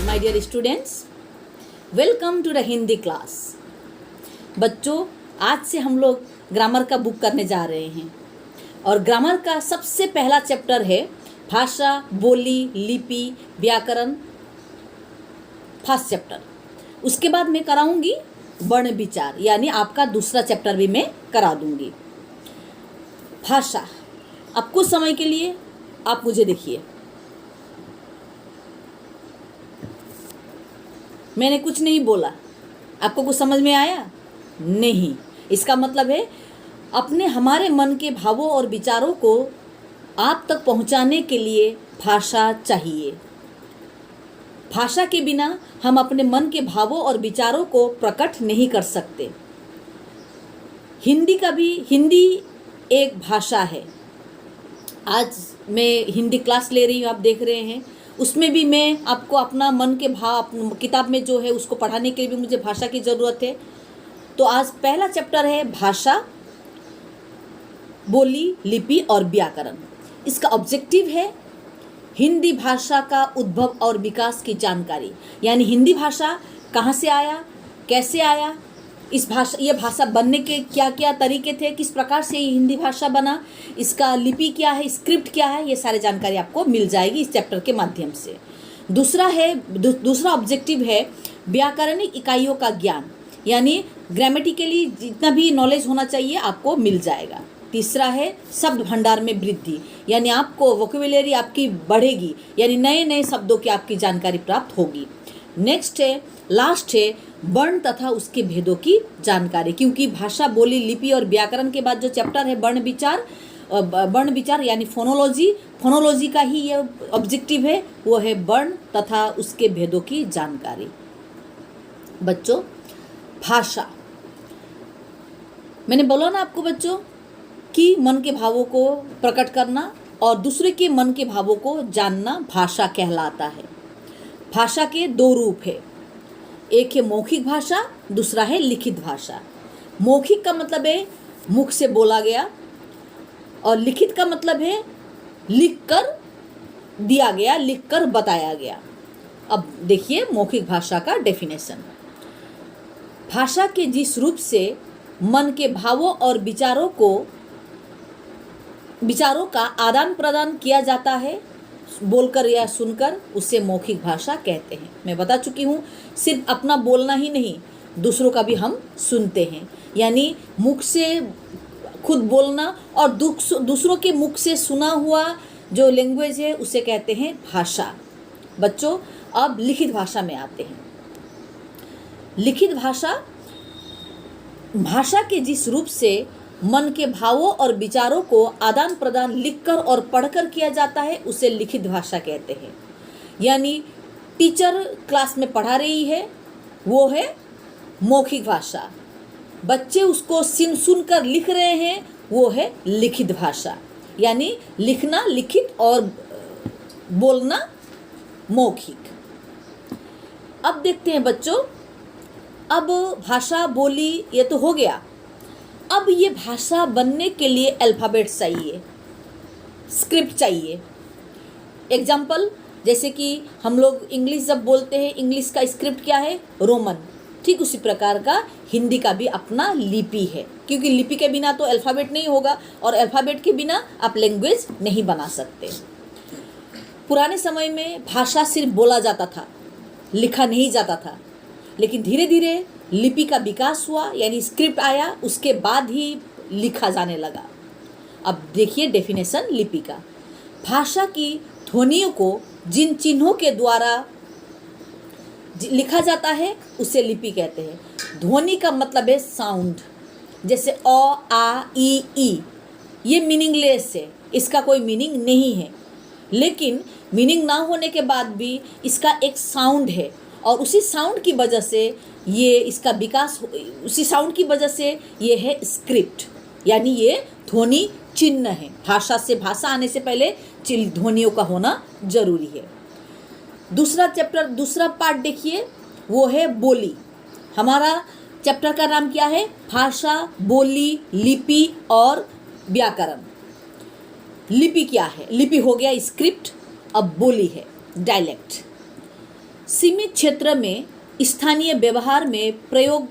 My dear students, welcome to the Hindi class. बच्चों, आज से हम लोग ग्रामर का बुक करने जा रहे हैं और ग्रामर का सबसे पहला चैप्टर है भाषा, बोली, लिपि, व्याकरण, फर्स्ट चैप्टर। उसके बाद मैं कराऊंगी वर्ण विचार, यानी आपका दूसरा चैप्टर भी मैं करा दूंगी। भाषा, अब कुछ समय के लिए आप मुझे देखिए। मैंने कुछ नहीं बोला, आपको कुछ समझ में आया? नहीं। इसका मतलब है हमारे मन के भावों और विचारों को आप तक पहुंचाने के लिए भाषा चाहिए। भाषा के बिना हम अपने मन के भावों और विचारों को प्रकट नहीं कर सकते। हिंदी एक भाषा है। आज मैं हिंदी क्लास ले रही हूँ, आप देख रहे हैं। उसमें भी मैं आपको अपना मन के भाव किताब में जो है उसको पढ़ाने के लिए भी मुझे भाषा की ज़रूरत है। तो आज पहला चैप्टर है भाषा, बोली, लिपि और व्याकरण। इसका ऑब्जेक्टिव है हिंदी भाषा का उद्भव और विकास की जानकारी, यानी हिंदी भाषा कहाँ से आया, कैसे आया, ये भाषा बनने के क्या क्या तरीके थे, किस प्रकार से ये हिंदी भाषा बना, इसका लिपि क्या है, स्क्रिप्ट क्या है, ये सारी जानकारी आपको मिल जाएगी इस चैप्टर के माध्यम से। दूसरा ऑब्जेक्टिव है व्याकरणिक इकाइयों का ज्ञान, यानी ग्रामेटिकली जितना भी नॉलेज होना चाहिए आपको मिल जाएगा। तीसरा है शब्द भंडार में वृद्धि, यानी आपको वोकेबुलरी आपकी बढ़ेगी, यानी नए नए शब्दों की आपकी जानकारी प्राप्त होगी। लास्ट है वर्ण तथा उसके भेदों की जानकारी, क्योंकि भाषा, बोली, लिपि और व्याकरण के बाद जो चैप्टर है वर्ण विचार यानी फोनोलॉजी का ही ये ऑब्जेक्टिव है, वो है वर्ण तथा उसके भेदों की जानकारी। बच्चों, भाषा, मैंने बोला ना आपको बच्चों कि मन के भावों को प्रकट करना और दूसरे के मन के भावों को जानना भाषा कहलाता है। भाषा के दो रूप है, एक है मौखिक भाषा, दूसरा है लिखित भाषा। मौखिक का मतलब है मुख से बोला गया और लिखित का मतलब है लिख कर दिया गया, लिख कर बताया गया। अब देखिए मौखिक भाषा का डेफिनेशन। भाषा के जिस रूप से मन के भावों और विचारों का आदान प्रदान किया जाता है, बोलकर या सुनकर, उसे मौखिक भाषा कहते हैं। मैं बता चुकी हूँ, सिर्फ अपना बोलना ही नहीं, दूसरों का भी हम सुनते हैं, यानी मुख से खुद बोलना और दूसरों के मुख से सुना हुआ जो लैंग्वेज है उसे कहते हैं भाषा। बच्चों, अब लिखित भाषा में आते हैं। लिखित भाषा के जिस रूप से मन के भावों और विचारों को आदान प्रदान लिखकर और पढ़कर किया जाता है उसे लिखित भाषा कहते हैं। यानी टीचर क्लास में पढ़ा रही है, वो है मौखिक भाषा। बच्चे उसको सुनकर लिख रहे हैं, वो है लिखित भाषा। यानी लिखना लिखित और बोलना मौखिक। अब देखते हैं बच्चों, अब भाषा, बोली ये तो हो गया। अब ये भाषा बनने के लिए अल्फ़ाबेट चाहिए, स्क्रिप्ट चाहिए। एग्जाम्पल, जैसे कि हम लोग इंग्लिश जब बोलते हैं, इंग्लिश का स्क्रिप्ट क्या है? रोमन। ठीक उसी प्रकार का हिंदी का भी अपना लिपि है, क्योंकि लिपि के बिना तो अल्फ़ाबेट नहीं होगा और अल्फ़ाबेट के बिना आप लैंग्वेज नहीं बना सकते। पुराने समय में भाषा सिर्फ बोला जाता था, लिखा नहीं जाता था, लेकिन धीरे धीरे लिपि का विकास हुआ, यानी स्क्रिप्ट आया, उसके बाद ही लिखा जाने लगा। अब देखिए डेफिनेशन लिपि का। भाषा की ध्वनियों को जिन चिन्हों के द्वारा लिखा जाता है उसे लिपि कहते हैं। ध्वनि का मतलब है साउंड, जैसे अ, आ, ई। ये मीनिंगलेस है, इसका कोई मीनिंग नहीं है, लेकिन मीनिंग ना होने के बाद भी इसका एक साउंड है और उसी साउंड की वजह से ये इसका विकास, उसी साउंड की वजह से ये है स्क्रिप्ट, यानी ये ध्वनि चिन्ह है। भाषा आने से पहले ध्वनियों का होना जरूरी है। दूसरा पार्ट देखिए, वो है बोली। हमारा चैप्टर का नाम क्या है? भाषा, बोली, लिपि और व्याकरण। लिपि क्या है? लिपि हो गया स्क्रिप्ट, अब बोली है डायलेक्ट। सीमित क्षेत्र में स्थानीय व्यवहार में प्रयोग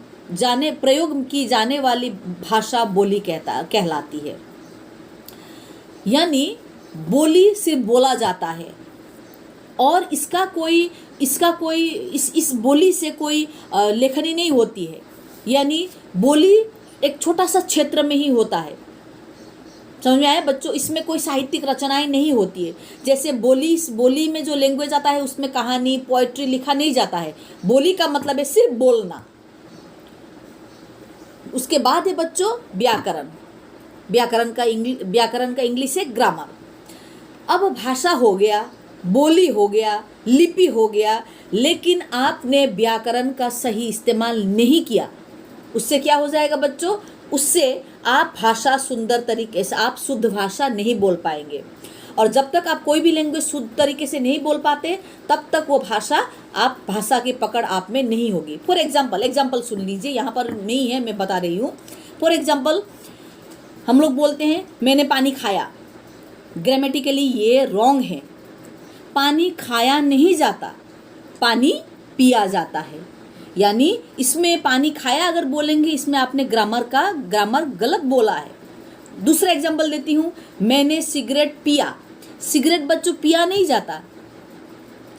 की जाने वाली भाषा बोली कहलाती है। यानी बोली सिर्फ बोला जाता है और इस बोली से कोई लेखनी नहीं होती है। यानी बोली एक छोटा सा क्षेत्र में ही होता है। समझ में आया बच्चों? इसमें कोई साहित्यिक रचनाएं नहीं होती है। जैसे बोली में जो लैंग्वेज आता है उसमें कहानी, पोएट्री लिखा नहीं जाता है। बोली का मतलब है सिर्फ बोलना। उसके बाद है बच्चों व्याकरण। व्याकरण का इंग्लिश है ग्रामर। अब भाषा हो गया, बोली हो गया, लिपि हो गया, लेकिन आपने व्याकरण का सही इस्तेमाल नहीं किया, उससे क्या हो जाएगा बच्चों? उससे आप भाषा सुंदर तरीके से, आप शुद्ध भाषा नहीं बोल पाएंगे। और जब तक आप कोई भी लैंग्वेज शुद्ध तरीके से नहीं बोल पाते तब तक वो भाषा की पकड़ आप में नहीं होगी। फॉर एग्जाम्पल सुन लीजिए, यहाँ पर नहीं है, मैं बता रही हूँ। फॉर एग्जाम्पल हम लोग बोलते हैं मैंने पानी खाया। ग्रामेटिकली ये रॉन्ग है। पानी खाया नहीं जाता, पानी पिया जाता है। यानी इसमें पानी खाया अगर बोलेंगे, इसमें आपने ग्रामर गलत बोला है। दूसरा एग्जाम्पल देती हूँ, मैंने सिगरेट पिया। सिगरेट बच्चों पिया नहीं जाता,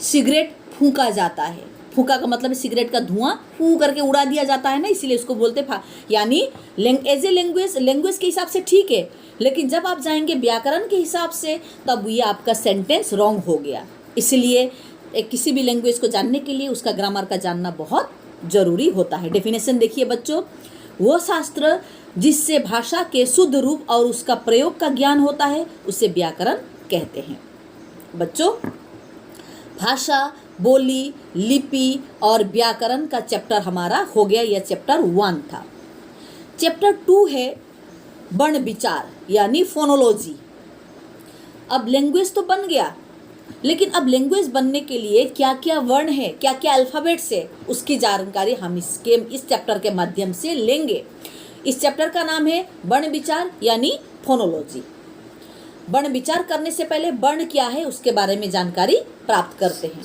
सिगरेट फूंका जाता है। फूंका का मतलब है सिगरेट का धुआं फू करके उड़ा दिया जाता है ना, इसीलिए उसको बोलते यानी एज ए लैंग्वेज के हिसाब से ठीक है, लेकिन जब आप जाएंगे व्याकरण के हिसाब से तब ये आपका सेंटेंस रॉन्ग हो गया। इसलिए किसी भी लैंग्वेज को जानने के लिए उसका ग्रामर का जानना बहुत ज़रूरी होता है। डेफिनेशन देखिए बच्चों, वो शास्त्र जिससे भाषा के शुद्ध रूप और उसका प्रयोग का ज्ञान होता है उसे व्याकरण कहते हैं। बच्चों, भाषा, बोली, लिपि और व्याकरण का चैप्टर हमारा हो गया। यह चैप्टर 1 था। चैप्टर 2 है वर्ण विचार यानी फोनोलॉजी। अब लैंग्वेज तो बन गया, लेकिन अब लैंग्वेज बनने के लिए क्या क्या वर्ण है, क्या क्या अल्फ़ाबेट्स है, उसकी जानकारी हम इस चैप्टर के माध्यम से लेंगे। इस चैप्टर का नाम है वर्ण विचार यानी फोनोलॉजी। वर्ण विचार करने से पहले वर्ण क्या है उसके बारे में जानकारी प्राप्त करते हैं।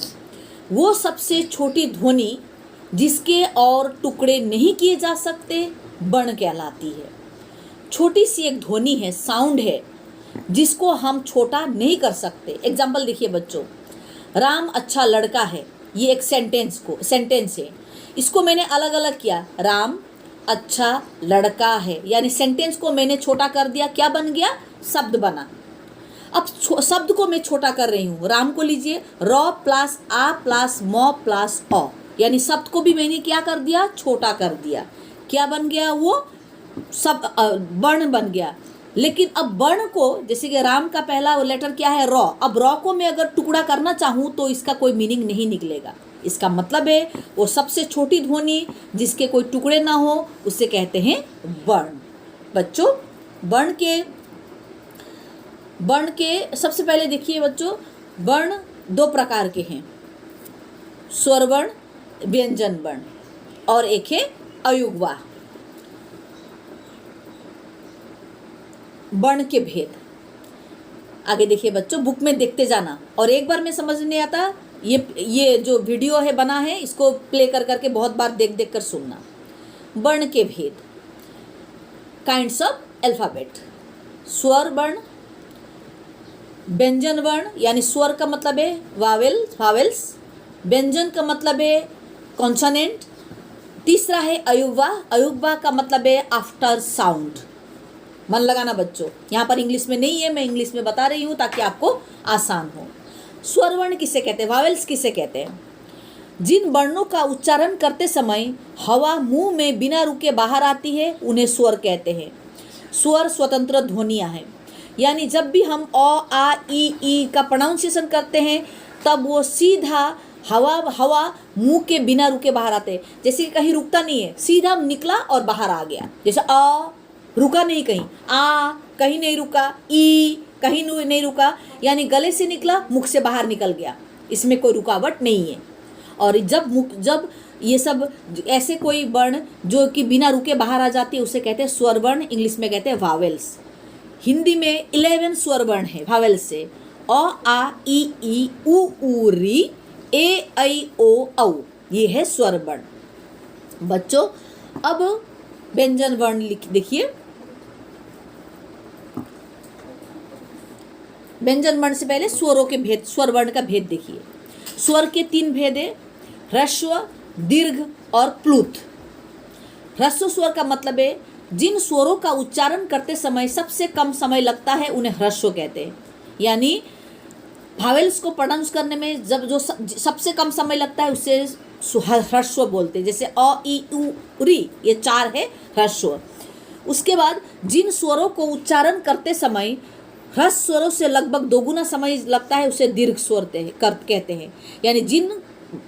वो सबसे छोटी ध्वनि जिसके और टुकड़े नहीं किए जा सकते वर्ण कहलाती है। छोटी सी एक ध्वनि है, साउंड है, जिसको हम छोटा नहीं कर सकते। एग्जाम्पल देखिए बच्चों, राम अच्छा लड़का है, ये एक सेंटेंस है। इसको मैंने अलग अलग किया, राम अच्छा लड़का है, यानी सेंटेंस को मैंने छोटा कर दिया, क्या बन गया? शब्द बना। अब शब्द को मैं छोटा कर रही हूँ। राम को लीजिए, र प्लस आ प्लस म प्लस अ, यानी शब्द को भी मैंने क्या कर दिया? छोटा कर दिया। क्या बन गया? वो सब वर्ण बन गया। लेकिन अब वर्ण को, जैसे कि राम का पहला लेटर क्या है? र। अब र को मैं अगर टुकड़ा करना चाहूँ तो इसका कोई मीनिंग नहीं निकलेगा। इसका मतलब है वो सबसे छोटी ध्वनि जिसके कोई टुकड़े ना हो उसे कहते हैं वर्ण। बच्चों, वर्ण के सबसे पहले देखिए बच्चों, वर्ण 2 प्रकार के हैं, स्वर वर्ण, व्यंजन वर्ण, और एक है अयुग्वा। वर्ण के भेद आगे देखिए बच्चों, बुक में देखते जाना, और एक बार में समझ नहीं आता ये जो वीडियो है बना है इसको प्ले कर करके बहुत बार देख कर सुनना। वर्ण के भेद, काइंड्स ऑफ अल्फाबेट, स्वर वर्ण, व्यंजन वर्ण यानी स्वर का मतलब है वावेल्स, व्यंजन का मतलब है कॉन्सोनेंट। तीसरा है अयुग्वा का मतलब है आफ्टर साउंड। मन लगाना बच्चों, यहाँ पर इंग्लिश में नहीं है, मैं इंग्लिश में बता रही हूँ ताकि आपको आसान हो। स्वर वर्ण किसे कहते हैं? वावेल्स किसे कहते हैं? जिन वर्णों का उच्चारण करते समय हवा मुंह में बिना रुके बाहर आती है उन्हें स्वर कहते हैं। स्वर स्वतंत्र ध्वनियाँ हैं, यानी जब भी हम अ आ ई का प्रोनाउंसिएशन करते हैं तब वो सीधा हवा मुंह के बिना रुके बाहर आते हैं। जैसे कि कहीं रुकता नहीं है, सीधा निकला और बाहर आ गया। जैसे अ रुका नहीं, कहीं आ कहीं नहीं रुका, ई कहीं नहीं रुका, यानी गले से निकला मुख से बाहर निकल गया, इसमें कोई रुकावट नहीं है। और जब ये सब ऐसे कोई वर्ण जो कि बिना रुके बाहर आ जाती है उसे कहते हैं स्वर वर्ण, इंग्लिश में कहते हैं वावेल्स। हिंदी में 11 स्वर वर्ण है वावेल्स से, अ आ ई उ री ए ऐ ओ औ, ये है स्वर वर्ण। बच्चों अब व्यंजन वर्ण देखिए। व्यंजन वर्ण से पहले स्वरों के भेद, स्वर वर्ण का भेद देखिए। स्वर के 3 भेद है, ह्रस्व, दीर्घ और प्लुत। ह्रस्व स्वर का मतलब है जिन स्वरों का उच्चारण करते समय सबसे कम समय लगता है उन्हें ह्रस्व कहते हैं। यानी भावेल्स को प्रोनाउंस करने में जब जो सबसे कम समय लगता है उसे ह्रस्व बोलते हैं। जैसे अ ई उ री, ये 4 है ह्रस्व। उसके बाद जिन स्वरों को उच्चारण करते समय ह्रस्व स्वरों से लगभग 2 गुना समय लगता है उसे दीर्घ स्वर कहते हैं। यानी जिन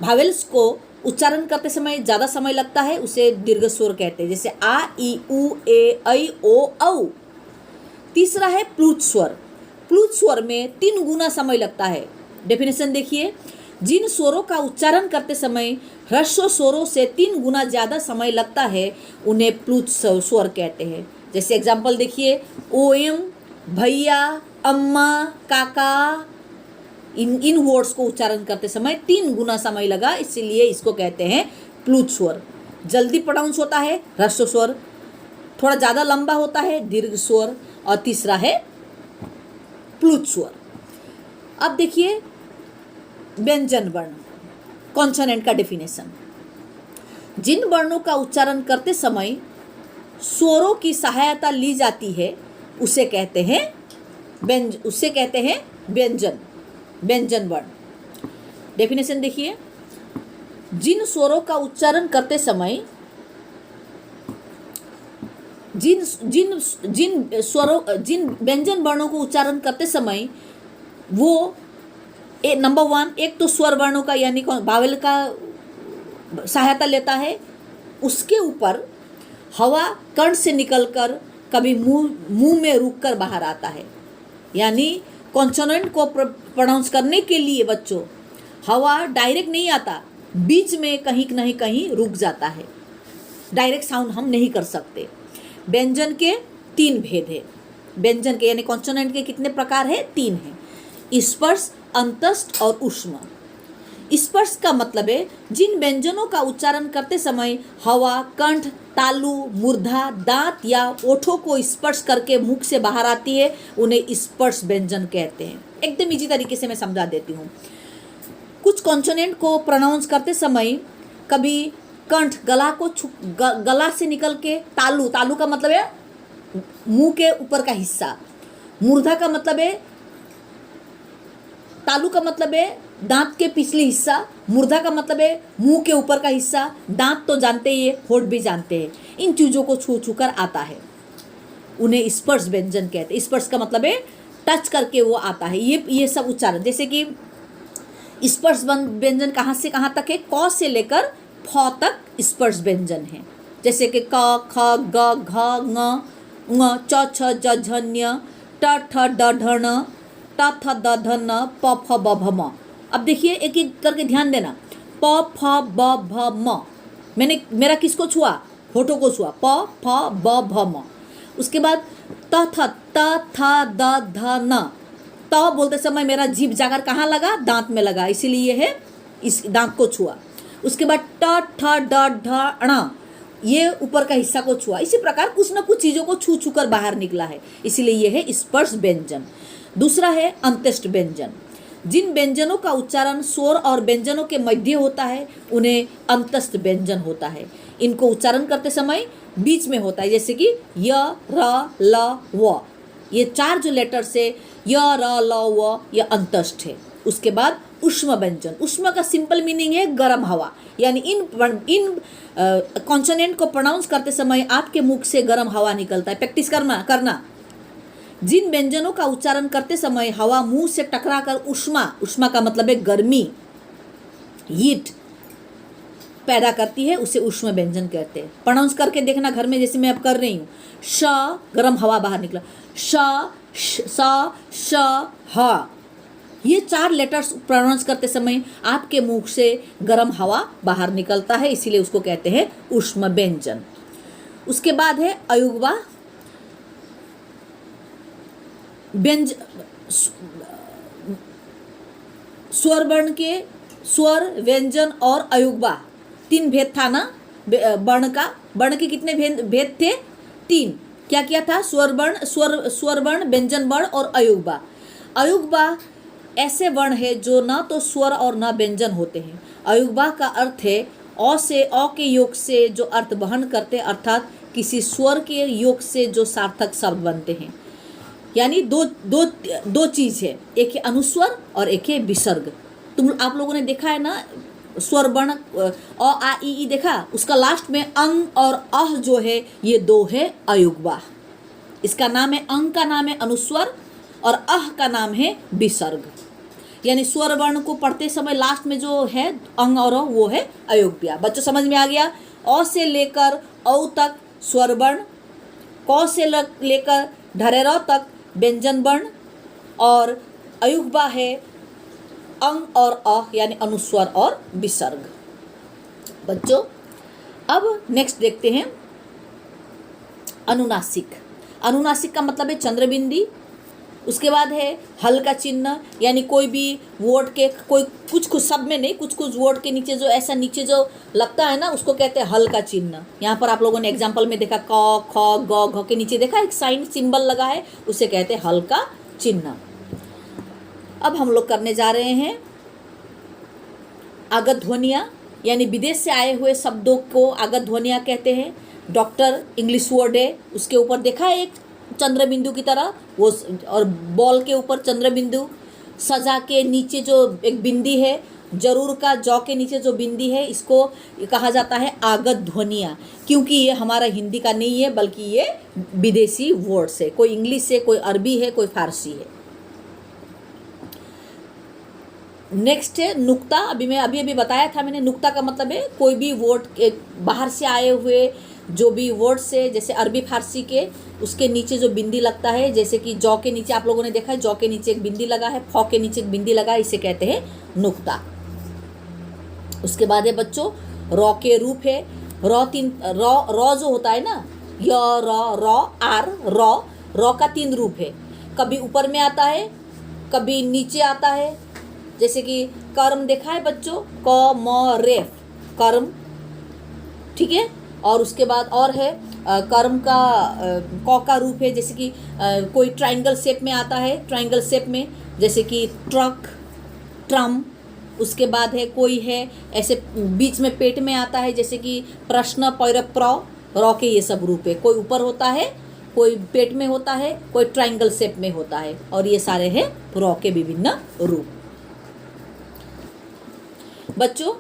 भावेल्स को उच्चारण करते समय ज़्यादा समय लगता है उसे दीर्घ स्वर कहते हैं। जैसे आ ई उ ए ऐ ओ औ। तीसरा है प्लुत स्वर। प्लुत स्वर में 3 गुना समय लगता है। डेफिनेशन देखिए, जिन स्वरों का उच्चारण करते समय ह्रस्व स्वरों से 3 गुना ज़्यादा समय लगता है उन्हें प्लुत स्वर कहते हैं। जैसे एग्जाम्पल देखिए, ओएम, भैया, अम्मा, काका, इन वर्ड्स को उच्चारण करते समय 3 गुना समय लगा, इसलिए इसको कहते हैं प्लुत स्वर। जल्दी प्रोनाउंस होता है ह्रस्व स्वर, थोड़ा ज़्यादा लंबा होता है दीर्घ स्वर, और तीसरा है प्लुत स्वर। अब देखिए व्यंजन वर्ण, कॉन्सोनेंट का डेफिनेशन। जिन वर्णों का उच्चारण करते समय स्वरों की सहायता ली जाती है उसे कहते हैं व्यंजन, व्यंजन वर्ण। डेफिनेशन देखिए, जिन स्वरों का उच्चारण करते समय जिन व्यंजन वर्णों को उच्चारण करते समय वो नंबर 1 एक तो स्वर वर्णों का यानी वावेल का सहायता लेता है, उसके ऊपर हवा कर्ण से निकलकर कभी मुंह में रुककर बाहर आता है। यानी कॉन्सोनेंट को प्रोनाउंस करने के लिए बच्चों हवा डायरेक्ट नहीं आता, बीच में कहीं नहीं कहीं रुक जाता है, डायरेक्ट साउंड हम नहीं कर सकते। व्यंजन के 3 भेद है। व्यंजन के यानी कॉन्सोनेंट के कितने प्रकार है? 3 है, स्पर्श, अंतस्थ और ऊष्म। स्पर्श का मतलब है जिन व्यंजनों का उच्चारण करते समय हवा कंठ, तालु, मूर्धा, दांत या ओठों को स्पर्श करके मुख से बाहर आती है उन्हें स्पर्श व्यंजन कहते हैं। एकदम इजी तरीके से मैं समझा देती हूँ। कुछ कॉन्सोनेंट को प्रोनाउंस करते समय कभी कंठ गला से निकल के तालु का मतलब है मुंह के ऊपर का हिस्सा, मूर्धा का मतलब है, तालु का मतलब है दांत के पिछले हिस्सा, मूर्धा का मतलब है मुंह के ऊपर का हिस्सा, दांत तो जानते ही है, होठ भी जानते हैं, इन चीज़ों को छू कर आता है उन्हें स्पर्श व्यंजन कहते हैं। स्पर्श का मतलब है टच करके वो आता है, ये सब उच्चारण। जैसे कि स्पर्श व्यंजन कहाँ से कहाँ तक है? क से लेकर फ तक स्पर्श व्यंजन है। जैसे कि क, ख, ग, घ, ङ, च, छ, ज, झ, ञ, ट, ठ, ड, ढ, ण, ट, थ, द, ध, न, प, फ, ब, भ, म। अब देखिए एक एक करके ध्यान देना, प, फ, ब, भ, म। मैंने मेरा किसको छुआ? होठों को छुआ, प, फ, ब, भ, म। उसके बाद त, थ, द, ध, न। त बोलते समय मेरा जीभ जाकर कहाँ लगा? दांत में लगा, इसीलिए है इस दांत को छुआ। उसके बाद ट, ठ, ड, ढ, ण, ये ऊपर का हिस्सा को छुआ। इसी प्रकार कुछ न कुछ चीज़ों को छू कर बाहर निकला है, इसीलिए ये है स्पर्श व्यंजन। दूसरा है अंत्येष्ट व्यंजन। जिन व्यंजनों का उच्चारण स्वर और व्यंजनों के मध्य होता है उन्हें अंत्येष्ट व्यंजन होता है। इनको उच्चारण करते समय बीच में होता है, जैसे कि य, र, ल, व। ये 4 जो लेटर से य, र, ल, व, यह अंत्येष्ट है। उसके बाद ऊष्म व्यंजन। ऊष्म का सिंपल मीनिंग है गर्म हवा, यानी इन कॉन्सोनेंट को प्रोनाउंस करते समय आपके मुख से गर्म हवा निकलता है। प्रैक्टिस करना। जिन व्यंजनों का उच्चारण करते समय हवा मुंह से टकराकर ऊष्मा का मतलब है गर्मी, हीट पैदा करती है, उसे ऊष्म व्यंजन कहते हैं। प्रोनाउंस करके देखना घर में, जैसे मैं अब कर रही हूँ। श, गर्म हवा बाहर निकला, श, स, श, ह। ये 4 लेटर्स प्रोनाउंस करते समय आपके मुख से गर्म हवा बाहर निकलता है, इसीलिए उसको कहते हैं ऊष्म व्यंजन। उसके बाद है अयुग्मा। स्वर वर्ण के स्वर, व्यंजन और अयुग्मा 3 भेद था ना वर्ण का। वर्ण के कितने भेद थे? 3। क्या क्या था? स्वर वर्ण, व्यंजन वर्ण और अयुग्मा। अयुग्मा ऐसे वर्ण है जो ना तो स्वर और ना व्यंजन होते हैं। अयुग्मा का अर्थ है अ से, अ के योग से जो अर्थ वहन करते हैं, अर्थात किसी स्वर के योग से जो सार्थक शब्द बनते हैं। यानी दो चीज़ है, एक है अनुस्वर और एक है विसर्ग। आप लोगों ने देखा है ना स्वर वर्ण अ आ ई देखा, उसका लास्ट में अंग और अह जो है ये 2 है अयुग्मा। इसका नाम है, अंग का नाम है अनुस्वर और अह का नाम है विसर्ग। यानी स्वर वर्ण को पढ़ते समय लास्ट में जो है अंग और अ वो है अयुग्मा। बच्चों समझ में आ गया? अ से लेकर औ तक स्वर वर्ण, क से लेकर ढरेरा तक व्यंजन वर्ण और अयुग्मा है अंग और अ यानी अनुस्वर और विसर्ग। बच्चों अब नेक्स्ट देखते हैं अनुनासिक। अनुनासिक का मतलब है चंद्रबिंदी। उसके बाद है हल का चिन्ह, यानी कोई भी वर्ड के कुछ शब्द में नहीं, कुछ वर्ड के नीचे जो ऐसा नीचे जो लगता है ना उसको कहते हैं हल का चिन्ह। यहाँ पर आप लोगों ने एग्जाम्पल में देखा क ख ग घ के नीचे देखा एक साइन सिंबल लगा है, उसे कहते हैं हल का चिन्ह। अब हम लोग करने जा रहे हैं आगत ध्वनियाँ, यानी विदेश से आए हुए शब्दों को आगत ध्वनियाँ कहते हैं। डॉक्टर इंग्लिश वर्ड है, उसके ऊपर देखा है एक चंद्र बिंदु की तरह वो, और बॉल के ऊपर चंद्र बिंदु, सजा के नीचे जो एक बिंदी है, जरूर का जौ के नीचे जो बिंदी है, इसको कहा जाता है आगत ध्वनियाँ। क्योंकि ये हमारा हिंदी का नहीं है बल्कि ये विदेशी वर्ड्स है, कोई इंग्लिश है, कोई अरबी है, कोई फारसी है। नेक्स्ट है नुक्ता। अभी बताया था मैंने, नुक्ता का मतलब है कोई भी वर्ड के बाहर से आए हुए जो भी वर्ड्स है, जैसे अरबी फारसी के, उसके नीचे जो बिंदी लगता है, जैसे कि जौ के नीचे आप लोगों ने देखा है जौ के नीचे एक बिंदी लगा है, फ के नीचे एक बिंदी लगा है, इसे कहते हैं नुक्ता। उसके बाद है बच्चों रॉ के रूप है। रॉ जो होता है ना, य रॉ आर रॉ का 3 रूप है। कभी ऊपर में आता है, कभी नीचे आता है। जैसे कि कर्म देखा है बच्चों, क म रेफ कर्म, ठीक है। और उसके बाद और है कर्म का क का रूप है, जैसे कि कोई ट्रायंगल शेप में आता है, ट्रायंगल शेप में, जैसे कि ट्रक, ट्रम। उसके बाद है कोई है ऐसे बीच में पेट में आता है, जैसे कि प्रश्न, पैरव, रॉ के ये सब रूप है। कोई ऊपर होता है, कोई पेट में होता है, कोई ट्रायंगल शेप में होता है, और ये सारे हैं रॉ के विभिन्न रूप। बच्चों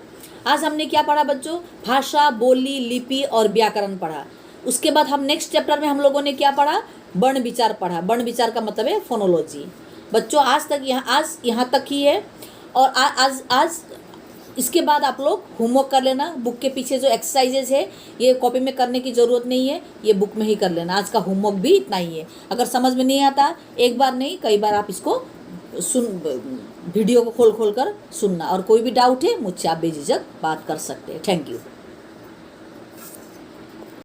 आज हमने क्या पढ़ा बच्चों? भाषा, बोली, लिपि और व्याकरण पढ़ा। उसके बाद हम नेक्स्ट चैप्टर में हम लोगों ने क्या पढ़ा? वर्ण विचार पढ़ा। वर्ण विचार का मतलब है फोनोलॉजी। बच्चों आज यहाँ तक ही है। और आज इसके बाद आप लोग होमवर्क कर लेना। बुक के पीछे जो एक्सरसाइजेज है ये कॉपी में करने की ज़रूरत नहीं है, ये बुक में ही कर लेना। आज का होमवर्क भी इतना ही है। अगर समझ में नहीं आता, एक बार नहीं कई बार आप इसको वीडियो को खोल कर सुनना। और कोई भी डाउट है मुझसे आप बेझिझक बात कर सकते हैं। Thank you.